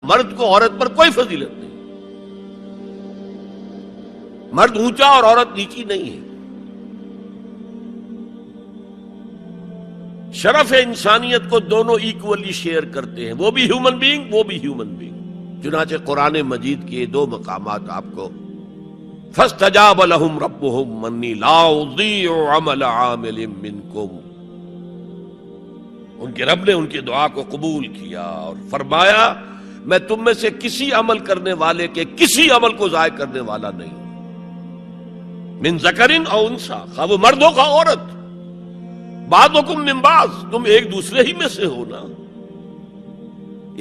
مرد کو عورت پر کوئی فضیلت نہیں، مرد اونچا اور عورت نیچی نہیں ہے۔ شرف انسانیت کو دونوں ایکولی شیئر کرتے ہیں، وہ بھی ہیومن بینگ، وہ بھی ہیومن بینگ۔ چنانچہ قرآن مجید کے دو مقامات آپ کو فَاسْتَجَابَ لَهُمْ رَبُّهُمْ أَنِّي لَا أُضِيعُ عَمَلَ عَامِلٍ مِّنكُمْ، ان کے رب نے ان کی دعا کو قبول کیا اور فرمایا میں تم میں سے کسی عمل کرنے والے کے کسی عمل کو ضائع کرنے والا نہیں ہوں۔ من ذکر او انثی، خواہ وہ مرد ہو خواہ عورت، بعضکم من بعض، تم ایک دوسرے ہی میں سے ہو نا،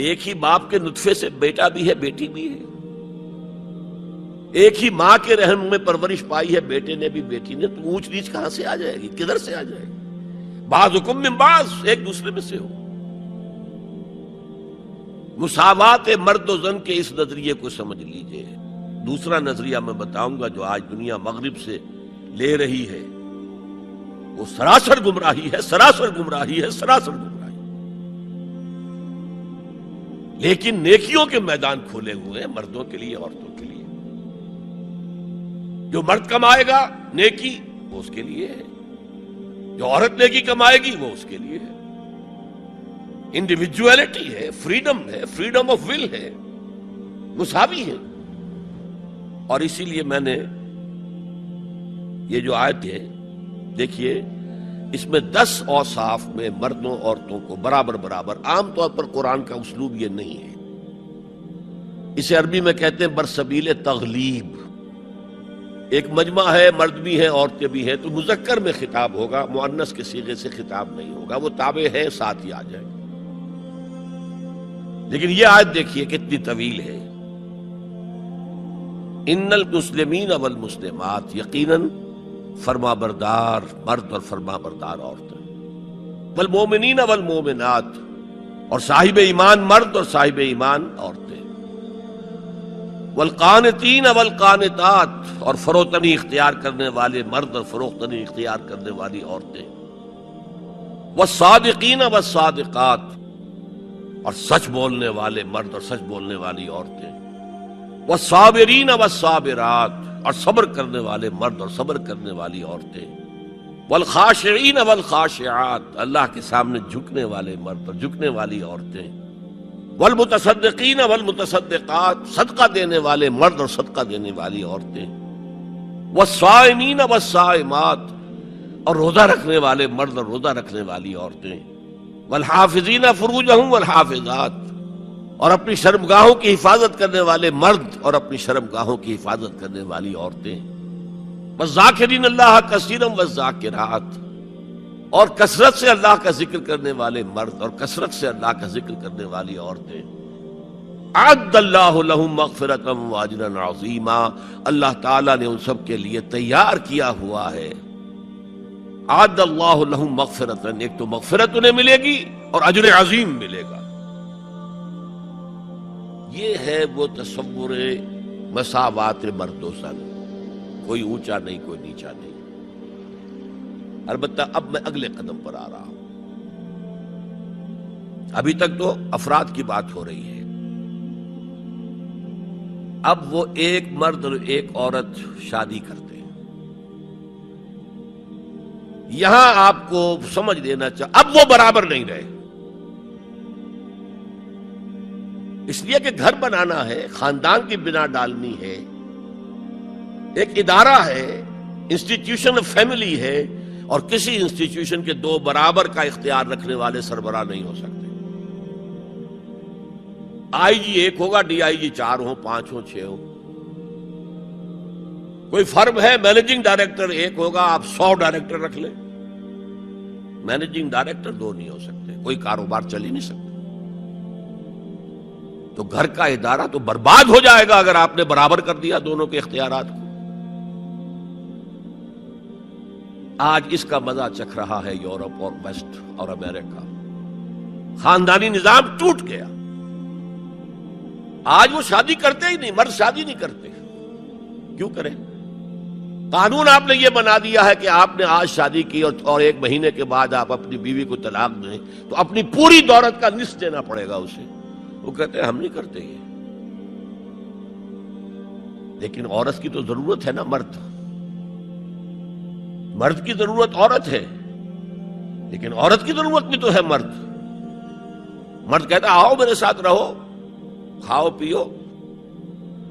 ایک ہی باپ کے نطفے سے بیٹا بھی ہے بیٹی بھی ہے، ایک ہی ماں کے رحم میں پرورش پائی ہے بیٹے نے بھی بیٹی نے، تو اونچ نیچ کہاں سے آ جائے گی، کدھر سے آ جائے گی؟ بعضکم من بعض، ایک دوسرے میں سے ہو۔ مساوات مرد و زن کے اس نظریے کو سمجھ لیجئے۔ دوسرا نظریہ میں بتاؤں گا جو آج دنیا مغرب سے لے رہی ہے، وہ سراسر گمراہی ہے، سراسر گمراہی ہے، سراسر گمراہی۔ لیکن نیکیوں کے میدان کھولے ہوئے ہیں مردوں کے لیے عورتوں کے لیے۔ جو مرد کمائے گا نیکی وہ اس کے لیے ہے، جو عورت نیکی کمائے گی وہ اس کے لیے ہے۔ انڈیویجویلٹی ہے، فریڈم ہے، فریڈم آف ول ہے، مساوی ہے۔ اور اسی لیے میں نے یہ جو آیت ہے دیکھیے، اس میں 10 اوصاف میں مردوں عورتوں کو برابر برابر، عام طور پر قرآن کا اسلوب یہ نہیں ہے، اسے عربی میں کہتے ہیں برسبیل تغلیب۔ ایک مجمع ہے، مرد بھی ہیں عورتیں بھی ہیں، تو مذکر میں خطاب ہوگا، مؤنث کے صیغے سے خطاب نہیں ہوگا، وہ تابع ہے ساتھ ہی آ جائے گا۔ لیکن یہ آیت دیکھیے کتنی طویل ہے۔ ان المسلمین والمسلمات، یقیناً فرما بردار مرد اور فرما بردار عورتیں، والمومنین والمومنات، اور صاحب ایمان مرد اور صاحب ایمان عورتیں، والقانتین والقانتات، اور فروتنی اختیار کرنے والے مرد اور فروختنی اختیار کرنے والی عورتیں، والصادقین والصادقات، اور سچ بولنے والے مرد اور سچ بولنے والی عورتیں، والصابرین والصابرات، اور صبر کرنے والے مرد اور صبر کرنے والی عورتیں، والخاشعین والخاشعات، اللہ کے سامنے جھکنے والے مرد اور جھکنے والی عورتیں، والمتصدقین والمتصدقات، صدقہ دینے والے مرد اور صدقہ دینے والی عورتیں، والصائمین والصائمات، اور روزہ رکھنے والے مرد اور روزہ رکھنے والی عورتیں، والحافظین فروجہم والحافظات، اور اپنی شرمگاہوں کی حفاظت کرنے والے مرد اور اپنی شرمگاہوں کی حفاظت کرنے والی عورتیں، والذاکرین اللہ کثیرا والذاکرات، اور کثرت سے اللہ کا ذکر کرنے والے مرد اور کثرت سے اللہ کا ذکر کرنے والی عورتیں۔ اعد اللہ لہم مغفرۃ واجرا عظیما، اللہ تعالیٰ نے ان سب کے لیے تیار کیا ہوا ہے۔ اعد اللہ لہم مغفرۃ، ایک تو مغفرت انہیں ملے گی اور اجر عظیم ملے گا۔ یہ ہے وہ تصور مساوات مرد و زن، کوئی اونچا نہیں کوئی نیچا نہیں۔ البتہ اب میں اگلے قدم پر آ رہا ہوں۔ ابھی تک تو افراد کی بات ہو رہی ہے، اب وہ ایک مرد اور ایک عورت شادی کرتے ہیں۔ یہاں آپ کو سمجھ لینا چاہیے اب وہ برابر نہیں رہے، اس لیے کہ گھر بنانا ہے، خاندان کی بنا ڈالنی ہے، ایک ادارہ ہے، انسٹیٹیوشن آف فیملی ہے، اور کسی انسٹیٹیوشن کے دو برابر کا اختیار رکھنے والے سربراہ نہیں ہو سکتے۔ آئی جی ایک ہوگا، ڈی آئی جی 4 ہوں، 5 ہوں، 6 ہوں۔ کوئی فرم ہے، مینیجنگ ڈائریکٹر ایک ہوگا، آپ 100 ڈائریکٹر رکھ لیں، مینیجنگ ڈائریکٹر 2 نہیں ہو سکتے، کوئی کاروبار چل ہی نہیں سکتا۔ تو گھر کا ادارہ تو برباد ہو جائے گا اگر آپ نے برابر کر دیا دونوں کے اختیارات کو۔ آج اس کا مزہ چکھ رہا ہے یورپ اور ویسٹ اور امریکہ۔ خاندانی نظام ٹوٹ گیا، آج وہ شادی کرتے ہی نہیں، مرد شادی نہیں کرتے۔ کیوں کریں؟ قانون آپ نے یہ بنا دیا ہے کہ آپ نے آج شادی کی اور 1 مہینے کے بعد آپ اپنی بیوی کو طلاق دیں تو اپنی پوری دولت کا نصف دینا پڑے گا اسے۔ وہ کہتے ہیں ہم نہیں کرتے یہ. لیکن عورت کی تو ضرورت ہے نا. مرد کی ضرورت عورت ہے، لیکن عورت کی ضرورت بھی تو ہے مرد. مرد کہتا ہے آؤ میرے ساتھ رہو، کھاؤ پیو،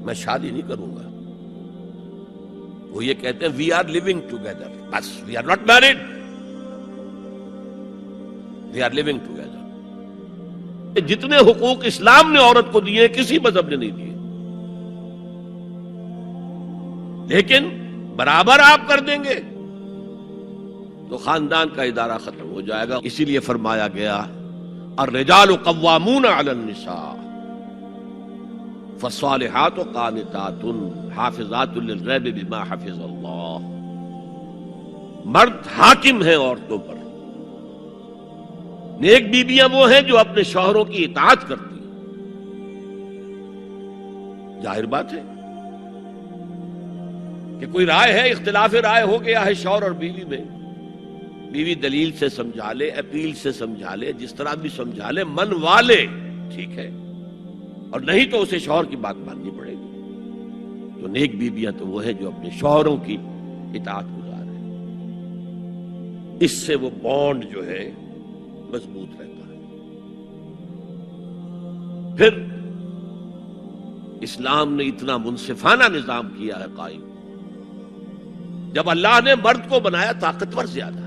میں شادی نہیں کروں گا. وہ یہ کہتے ہیں وی آر لیونگ ٹوگیدر، بس we are not married, we are living together. جتنے حقوق اسلام نے عورت کو دیے کسی مذہب نے نہیں دیے. لیکن برابر آپ کر دیں گے تو خاندان کا ادارہ ختم ہو جائے گا. اسی لیے فرمایا گیا الرجال قوامون علی النساء فالصالحات قانتات حافظات للغیب بما حفظ اللہ. مرد حاکم ہیں عورتوں پر. نیک بیویاں وہ ہیں جو اپنے شوہروں کی اطاعت کرتی ہیں. ظاہر بات ہے کہ کوئی رائے ہے، اختلاف رائے ہو گیا ہے شوہر اور بیوی میں، بیوی دلیل سے سمجھا لے، اپیل سے سمجھا لے، جس طرح بھی سمجھا لے، من والے ٹھیک ہے، اور نہیں تو اسے شوہر کی بات ماننی پڑے گی. تو نیک بیویاں تو وہ ہیں جو اپنے شوہروں کی اطاعت گزار ہیں. اس سے وہ بانڈ جو ہے مضبوط رہتا ہے. پھر اسلام نے اتنا منصفانہ نظام کیا ہے قائم. جب اللہ نے مرد کو بنایا طاقتور زیادہ،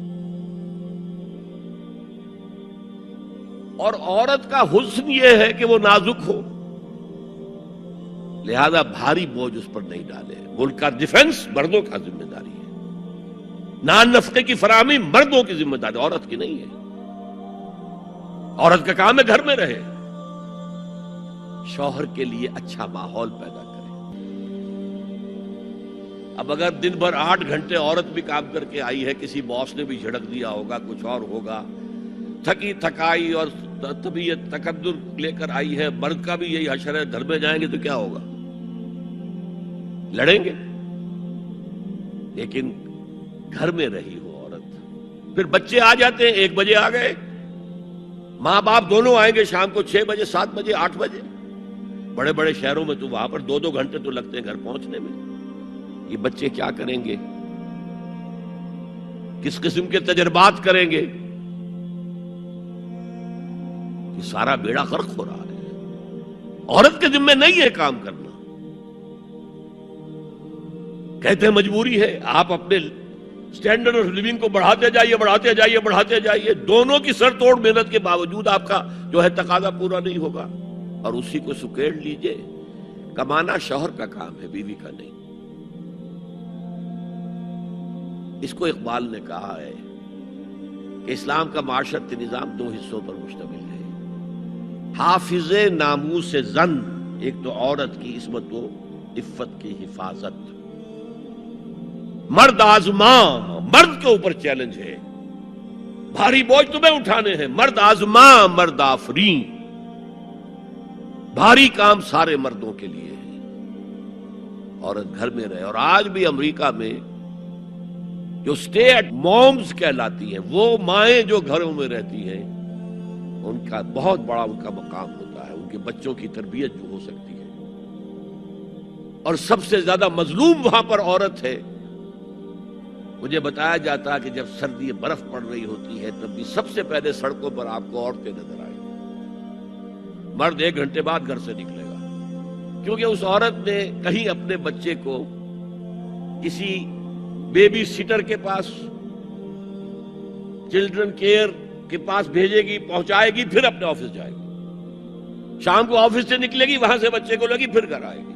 اور عورت کا حسن یہ ہے کہ وہ نازک ہو، لہذا بھاری بوجھ اس پر نہیں ڈالے. ملک کا ڈیفنس مردوں کا ذمہ داری ہے. نان نفقے کی فراہمی مردوں کی ذمہ داری، عورت کی نہیں ہے. عورت کا کام ہے گھر میں رہے، شوہر کے لیے اچھا ماحول پیدا کرے. اب اگر دن بھر 8 گھنٹے عورت بھی کام کر کے آئی ہے، کسی باس نے بھی جھڑک دیا ہوگا، کچھ اور ہوگا، تھکی تھکائی اور طبیعت تقدر لے کر آئی ہے، مرد کا بھی یہی حشر ہے، گھر میں جائیں گے تو کیا ہوگا؟ لڑیں گے. لیکن گھر میں رہی ہو عورت. پھر بچے آ جاتے ہیں، 1 بجے آ گئے، ماں باپ دونوں آئیں گے شام کو 6 بجے 7 بجے 8 بجے. بڑے بڑے شہروں میں تو وہاں پر 2-2 گھنٹے تو لگتے ہیں گھر پہنچنے میں. یہ بچے کیا کریں گے؟ کس قسم کے تجربات کریں گے؟ یہ سارا بیڑا غرق ہو رہا ہے. عورت کے ذمہ نہیں ہے کام کرنا. کہتے ہیں مجبوری ہے. آپ اپنے سٹینڈرڈ آف لیونگ کو بڑھاتے جائیے بڑھاتے جائیے بڑھاتے جائیے، دونوں کی سر توڑ محنت کے باوجود آپ کا جو ہے تقاضا پورا نہیں ہوگا، اور اسی کو سکیڑ لیجئے. کمانا شوہر کا کام ہے، بیوی کا نہیں. اس کو اقبال نے کہا ہے کہ اسلام کا معاشرتی نظام 2 حصوں پر مشتمل ہے. حافظ ناموس زن، ایک تو عورت کی عصمت و عفت کی حفاظت. مرد آزما، مرد کے اوپر چیلنج ہے، بھاری بوجھ تمہیں اٹھانے ہیں. مرد آزما مرد آفرین، بھاری کام سارے مردوں کے لیے ہے. عورت گھر میں رہے. اور آج بھی امریکہ میں جو سٹے ایٹ مومز کہلاتی ہیں، وہ مائیں جو گھروں میں رہتی ہیں، ان کا بہت بڑا ان کا مقام ہوتا ہے. ان کے بچوں کی تربیت جو ہو سکتی ہے. اور سب سے زیادہ مظلوم وہاں پر عورت ہے. مجھے بتایا جاتا ہے کہ جب سردی برف پڑ رہی ہوتی ہے تب بھی سب سے پہلے سڑکوں پر آپ کو عورتیں نظر آئیں گی. مرد 1 گھنٹے بعد گھر سے نکلے گا، کیونکہ اس عورت نے کہیں اپنے بچے کو کسی بیبی سیٹر کے پاس، چلڈرن کیئر کے پاس بھیجے گی، پہنچائے گی، پھر اپنے آفس جائے گی. شام کو آفس سے نکلے گی، وہاں سے بچے کو لگی، پھر گھر آئے گی.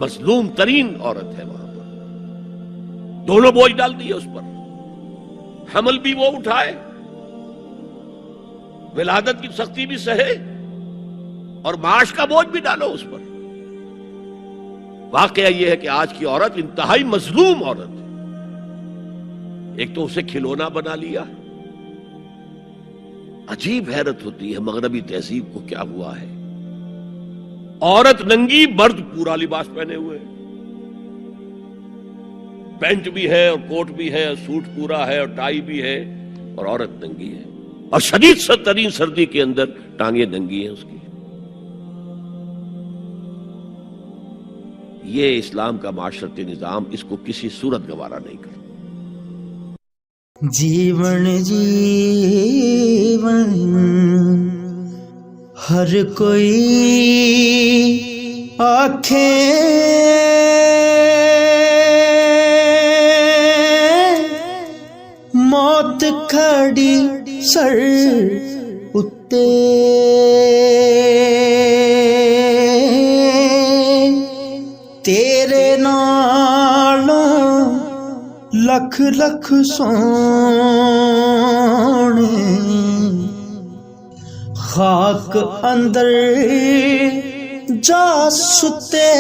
مظلوم ترین عورت ہے وہاں پر. دونوں بوجھ ڈال دیے اس پر. حمل بھی وہ اٹھائے، ولادت کی سختی بھی سہے، اور معاش کا بوجھ بھی ڈالو اس پر. واقعہ یہ ہے کہ آج کی عورت انتہائی مظلوم عورت ہے. ایک تو اسے کھلونا بنا لیا. عجیب حیرت ہوتی ہے مغربی تہذیب کو کیا ہوا ہے. عورت ننگی، مرد پورا لباس پہنے ہوئے، پینٹ بھی ہے اور کوٹ بھی ہے اور سوٹ پورا ہے اور ٹائی بھی ہے، اور عورت ننگی ہے. اور شدید ترین سردی کے اندر ٹانگیں ننگی ہیں اس کی. یہ اسلام کا معاشرتی نظام اس کو کسی صورت گوارا نہیں کرتا۔ جیون جیون ہر کوئی آنکھیں موت کھڑی سر اتے تیرے نالوں لکھ لکھ سونے خاک اندر جا ستے